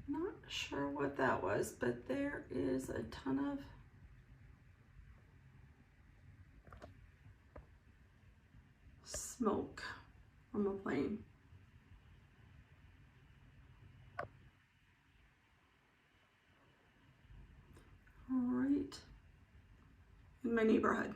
Not sure what that was, but there is a ton of smoke from a plane. Right in my neighborhood.